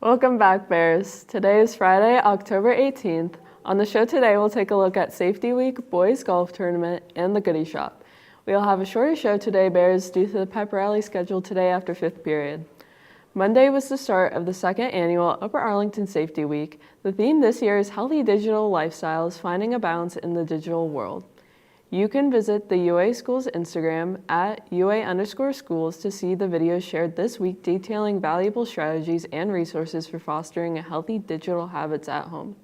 Welcome back, Bears. Today is Friday, October 18th. On the show today, we'll take a look at Safety Week, Boys Golf Tournament, and the Goodie Shop. We'll have a shorter show today, Bears, due to the pep rally scheduled today after fifth period. Monday was the start of the second annual Upper Arlington Safety Week. The theme this year is Healthy Digital Lifestyles, Finding a Balance in the Digital World. You can visit the UA Schools Instagram at UA_schools to see the videos shared this week detailing valuable strategies and resources for fostering a healthy digital habits at home.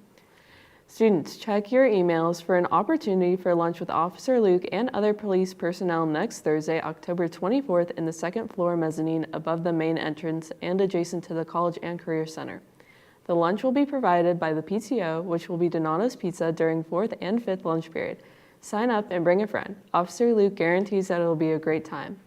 Students, check your emails for an opportunity for lunch with Officer Luke and other police personnel next Thursday, October 24th in the second floor mezzanine above the main entrance and adjacent to the College and Career Center. The lunch will be provided by the PTO, which will be Donato's Pizza during 4th and 5th lunch period. Sign up and bring a friend. Officer Luke guarantees that it will be a great time.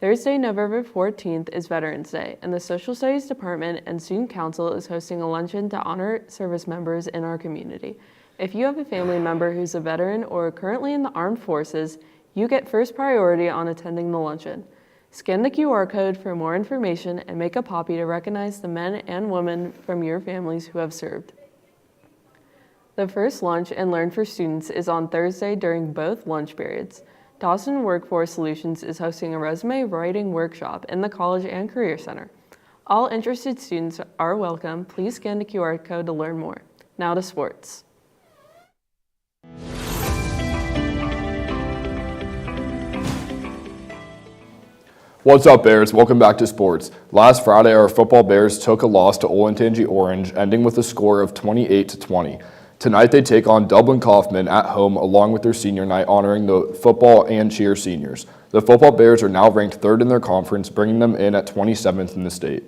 Thursday, November 14th is Veterans Day, and the Social Studies Department and Student Council is hosting a luncheon to honor service members in our community. If you have a family member who's a veteran or currently in the armed forces, you get first priority on attending the luncheon. Scan the QR code for more information and make a poppy to recognize the men and women from your families who have served. The first lunch and learn for students is on Thursday during both lunch periods. Dawson Workforce Solutions is hosting a resume writing workshop in the College and Career Center. All interested students are welcome. Please scan the QR code to learn more. Now to sports. What's up, Bears? Welcome back to sports. Last Friday, our football Bears took a loss to Olentangy Orange, ending with a score of 28-20. Tonight, they take on Dublin Kaufman at home along with their senior night, honoring the football and cheer seniors. The football Bears are now ranked third in their conference, bringing them in at 27th in the state.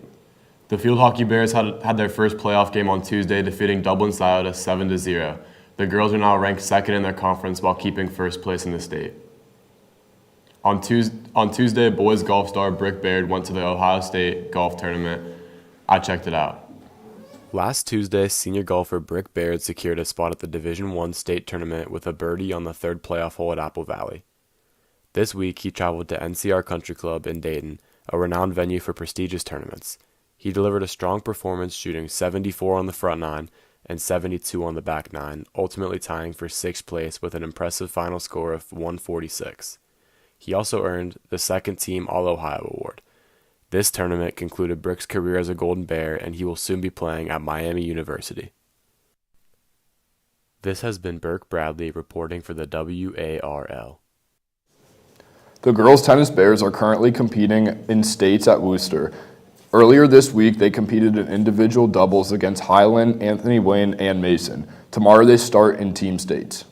The field hockey Bears had their first playoff game on Tuesday, defeating Dublin Scioto 7-0. The girls are now ranked second in their conference while keeping first place in the state. On Tuesday, boys golf star Brick Baird went to the Ohio State golf tournament. I checked it out. Last Tuesday, senior golfer Brick Baird secured a spot at the Division I state tournament with a birdie on the third playoff hole at Apple Valley. This week, he traveled to NCR Country Club in Dayton, a renowned venue for prestigious tournaments. He delivered a strong performance, shooting 74 on the front nine and 72 on the back nine, ultimately tying for sixth place with an impressive final score of 146. He also earned the second team All-Ohio Award. This tournament concluded Brick's career as a Golden Bear, and he will soon be playing at Miami University. This has been Burke Bradley reporting for the WARL. The girls' tennis Bears are currently competing in states at Worcester. Earlier this week, they competed in individual doubles against Highland, Anthony Wayne, and Mason. Tomorrow, they start in team states.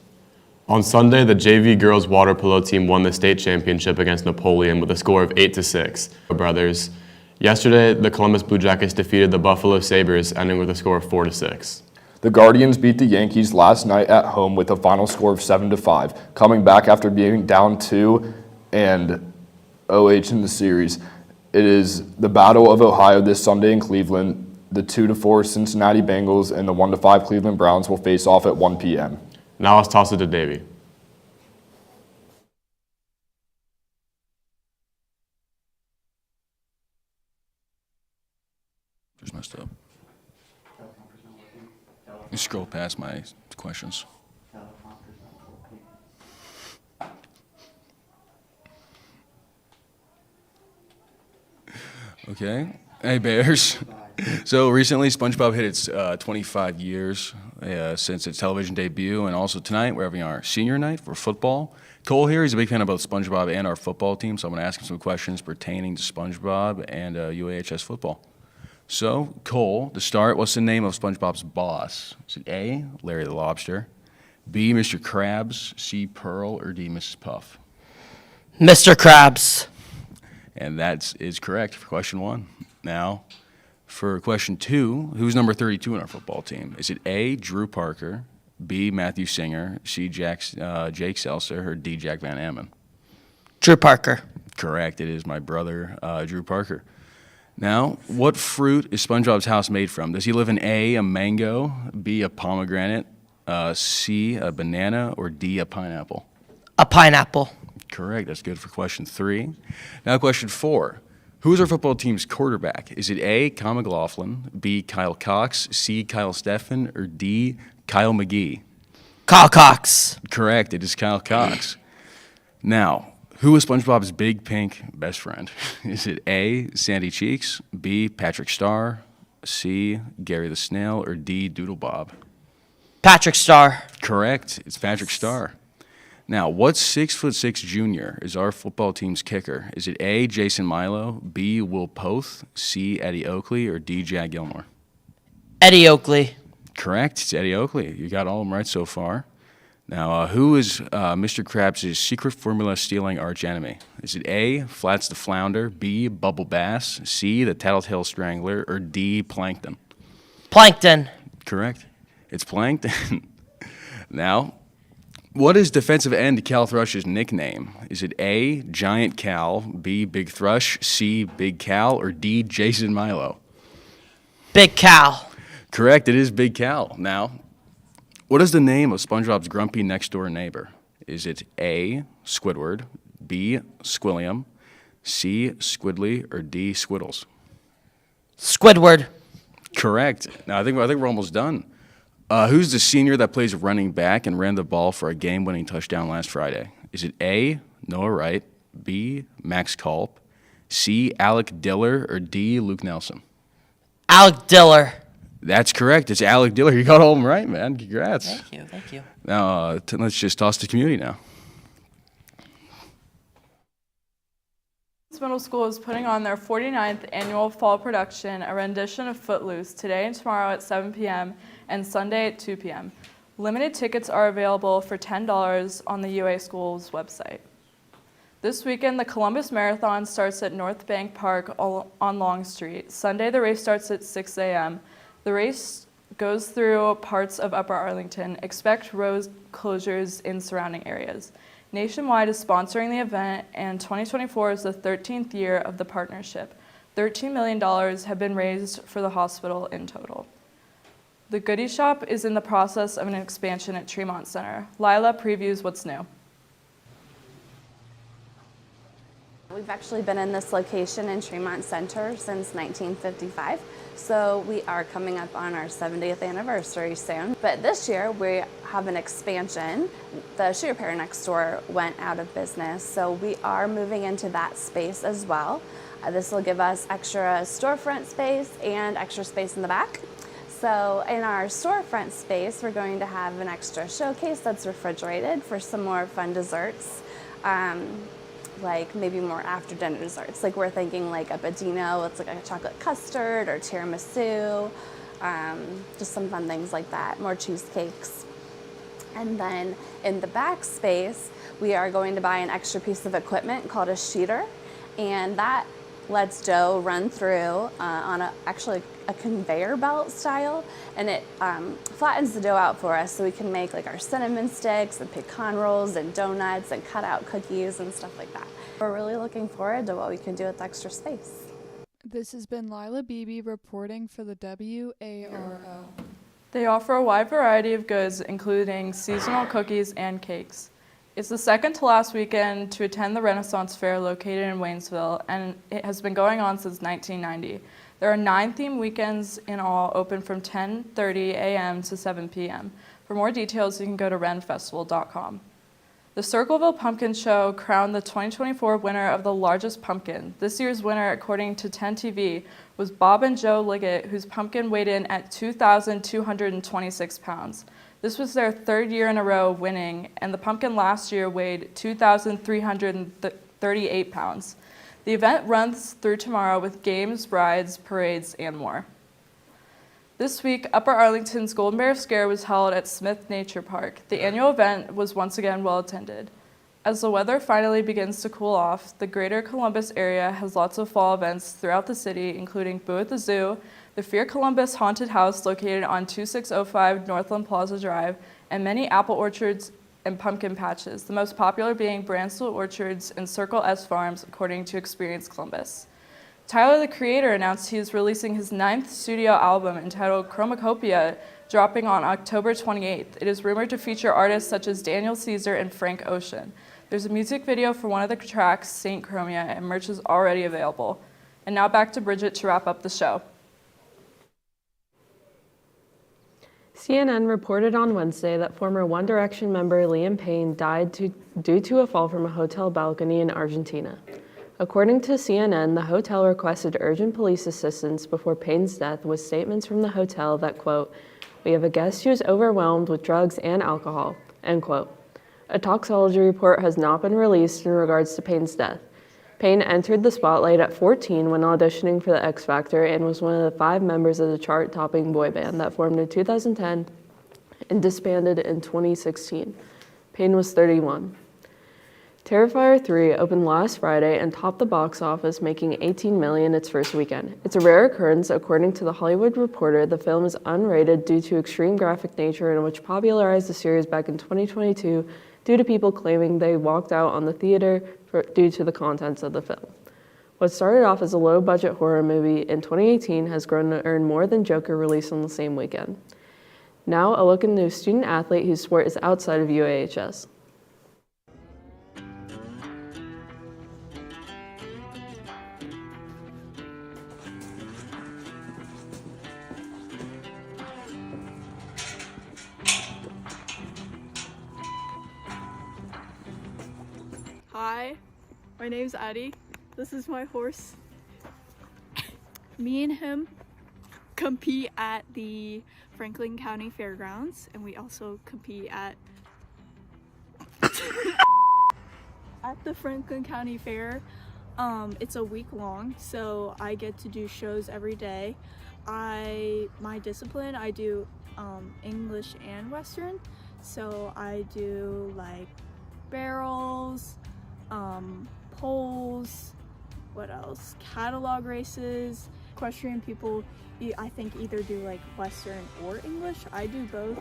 On Sunday, the JV girls water polo team won the state championship against Napoleon with a score of 8-6. Brothers. Yesterday, the Columbus Blue Jackets defeated the Buffalo Sabres, ending with a score of 4-6. The Guardians beat the Yankees last night at home with a final score of 7-5, coming back after being down 2 and OH in the series. It is the Battle of Ohio this Sunday in Cleveland. The 2-4 Cincinnati Bengals and the 1-5 Cleveland Browns will face off at 1 p.m. Now let's toss it to Davey. Just messed up. You scroll past my questions. Okay. Hey, Bears. So recently, SpongeBob hit its 25 years since its television debut, and also tonight we're having our senior night for football. Cole here, he's a big fan of both SpongeBob and our football team, so I'm going to ask him some questions pertaining to SpongeBob and UAHS football. So, Cole, to start, what's the name of SpongeBob's boss? Is it A, Larry the Lobster, B, Mr. Krabs, C, Pearl, or D, Mrs. Puff? Mr. Krabs. And that is correct for question one. Now, for question two, who's number 32 in our football team? Is it A, Drew Parker, B, Matthew Singer, C, Jake Seltzer, or D, Jack Van Ammon? Drew Parker. Correct. It is my brother, Drew Parker. Now, what fruit is SpongeBob's house made from? Does he live in A, a mango, B, a pomegranate, C, a banana, or D, a pineapple? A pineapple. Correct. That's good for question three. Now, question four. Who is our football team's quarterback? Is it A, Kyle McLaughlin, B, Kyle Cox, C, Kyle Steffen, or D, Kyle McGee? Kyle Cox. Correct, it is Kyle Cox. Now, who is SpongeBob's big pink best friend? Is it A, Sandy Cheeks, B, Patrick Star, C, Gary the Snail, or D, Doodle Bob? Patrick Star. Correct, it's Patrick Star. Now, what 6'6" junior is our football team's kicker? Is it A, Jason Milo, B, Will Poth, C, Eddie Oakley, or D, Jack Gilmore? Eddie Oakley. Correct, it's Eddie Oakley. You got all of them right so far. Now, who is Mr. Krabs' secret formula stealing arch enemy? Is it A, Flats the Flounder, B, Bubble Bass, C, the Tattletale Strangler, or D, Plankton? Plankton. Correct, it's Plankton. Now, what is defensive end Cal Thrush's nickname? Is it A, Giant Cal, B, Big Thrush, C, Big Cal, or D, Jason Milo? Big Cal. Correct, it is Big Cal. Now, what is the name of SpongeBob's grumpy next-door neighbor? Is it A, Squidward, B, Squilliam, C, Squidly, or D, Squiddles? Squidward. Correct. Now, I think we're almost done. Who's the senior that plays running back and ran the ball for a game-winning touchdown last Friday? Is it A, Noah Wright, B, Max Culp, C, Alec Diller, or D, Luke Nelson? Alec Diller. That's correct. It's Alec Diller. You got all of them right, man. Congrats. Thank you. Now, let's just toss to community now. Middle School is putting on their 49th annual fall production, a rendition of Footloose, today and tomorrow at 7 p.m. and Sunday at 2 p.m. Limited tickets are available for $10 on the UA School's website. This weekend, the Columbus Marathon starts at North Bank Park on Long Street. Sunday, the race starts at 6 a.m. The race goes through parts of Upper Arlington. Expect road closures in surrounding areas. Nationwide is sponsoring the event, and 2024 is the 13th year of the partnership. $13 million have been raised for the hospital in total. The Goodie Shop is in the process of an expansion at Tremont Center. Lila previews what's new. We've actually been in this location in Tremont Center since 1955, so we are coming up on our 70th anniversary soon. But this year we have an expansion. The shoe repair next door went out of business, so we are moving into that space as well. This will give us extra storefront space and extra space in the back. So in our storefront space, we're going to have an extra showcase that's refrigerated for some more fun desserts. Like maybe more after dinner desserts. Like we're thinking like a budino, it's like a chocolate custard or tiramisu, just some fun things like that, more cheesecakes. And then in the back space, we are going to buy an extra piece of equipment called a sheeter, and that lets dough run through on actually a conveyor belt style, and it flattens the dough out for us so we can make like our cinnamon sticks and pecan rolls and donuts and cut out cookies and stuff like that. We're really looking forward to what we can do with extra space. This has been Lila Beebe reporting for the WARL. They offer a wide variety of goods, including seasonal cookies and cakes. It's the second to last weekend to attend the Renaissance Fair located in Waynesville, and it has been going on since 1990. There are 9 theme weekends in all, open from 10:30 a.m. to 7 p.m. For more details, you can go to renfestival.com. The Circleville Pumpkin Show crowned the 2024 winner of the largest pumpkin. This year's winner, according to 10 TV, was Bob and Joe Liggett, whose pumpkin weighed in at 2,226 pounds. This was their 3rd year in a row winning, and the pumpkin last year weighed 2,338 pounds. The event runs through tomorrow with games, rides, parades, and more. This week, Upper Arlington's Golden Bear Scare was held at Smith Nature Park. The annual event was once again well attended. As the weather finally begins to cool off, the greater Columbus area has lots of fall events throughout the city, including Boo at the Zoo, the Fear Columbus Haunted House located on 2605 Northland Plaza Drive, and many apple orchards and pumpkin patches, the most popular being Bransfield Orchards and Circle S Farms, according to Experience Columbus. Tyler, the Creator, announced he is releasing his 9th studio album entitled Chromacopia, dropping on October 28th. It is rumored to feature artists such as Daniel Caesar and Frank Ocean. There's a music video for one of the tracks, Saint Chromia, and merch is already available. And now back to Bridget to wrap up the show. CNN reported on Wednesday that former One Direction member Liam Payne died due to a fall from a hotel balcony in Argentina. According to CNN, the hotel requested urgent police assistance before Payne's death with statements from the hotel that, quote, "We have a guest who is overwhelmed with drugs and alcohol," end quote. A toxicology report has not been released in regards to Payne's death. Payne entered the spotlight at 14 when auditioning for the X Factor and was one of the 5 members of the chart-topping boy band that formed in 2010 and disbanded in 2016. Payne was 31. Terrifier 3 opened last Friday and topped the box office, making $18 million its first weekend. It's a rare occurrence. According to The Hollywood Reporter, the film is unrated due to extreme graphic nature, in which popularized the series back in 2022 due to people claiming they walked out on the theater due to the contents of the film. What started off as a low-budget horror movie in 2018 has grown to earn more than Joker, released on the same weekend. Now, a look into a student athlete whose sport is outside of UAHS. Hi, my name's Addie. This is my horse. Me and him compete at the Franklin County Fairgrounds, and we also compete at the Franklin County Fair. It's a week long, so I get to do shows every day. My discipline, I do English and Western, so I do like barrels, poles, what else? Catalog races. Equestrian people, I think, either do like Western or English. I do both.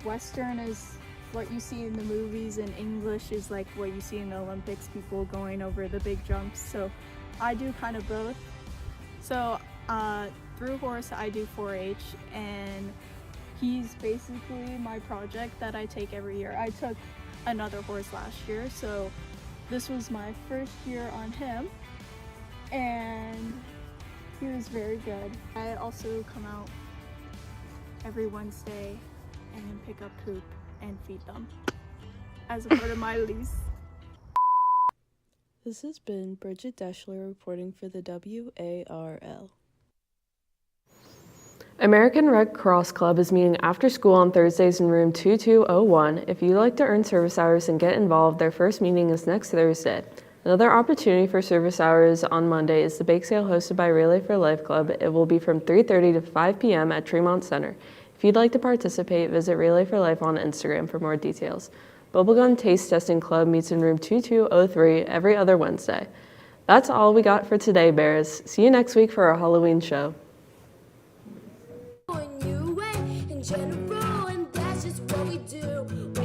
Western is what you see in the movies, and English is like what you see in the Olympics, people going over the big jumps. So I do kind of both. So through horse, I do 4-H, and he's basically my project that I take every year. I took another horse last year, so this was my first year on him, and he was very good. I also come out every Wednesday and pick up poop and feed them as a part of my lease. This has been Bridget Deschler reporting for the WARL. American Red Cross Club is meeting after school on Thursdays in room 2201. If you'd like to earn service hours and get involved, their first meeting is next Thursday. Another opportunity for service hours on Monday is the bake sale hosted by Relay for Life Club. It will be from 3:30 to 5 p.m. at Tremont Center. If you'd like to participate, visit Relay for Life on Instagram for more details. Bubblegum Taste Testing Club meets in room 2203 every other Wednesday. That's all we got for today, Bears. See you next week for our Halloween show. In general, and that's just what we do.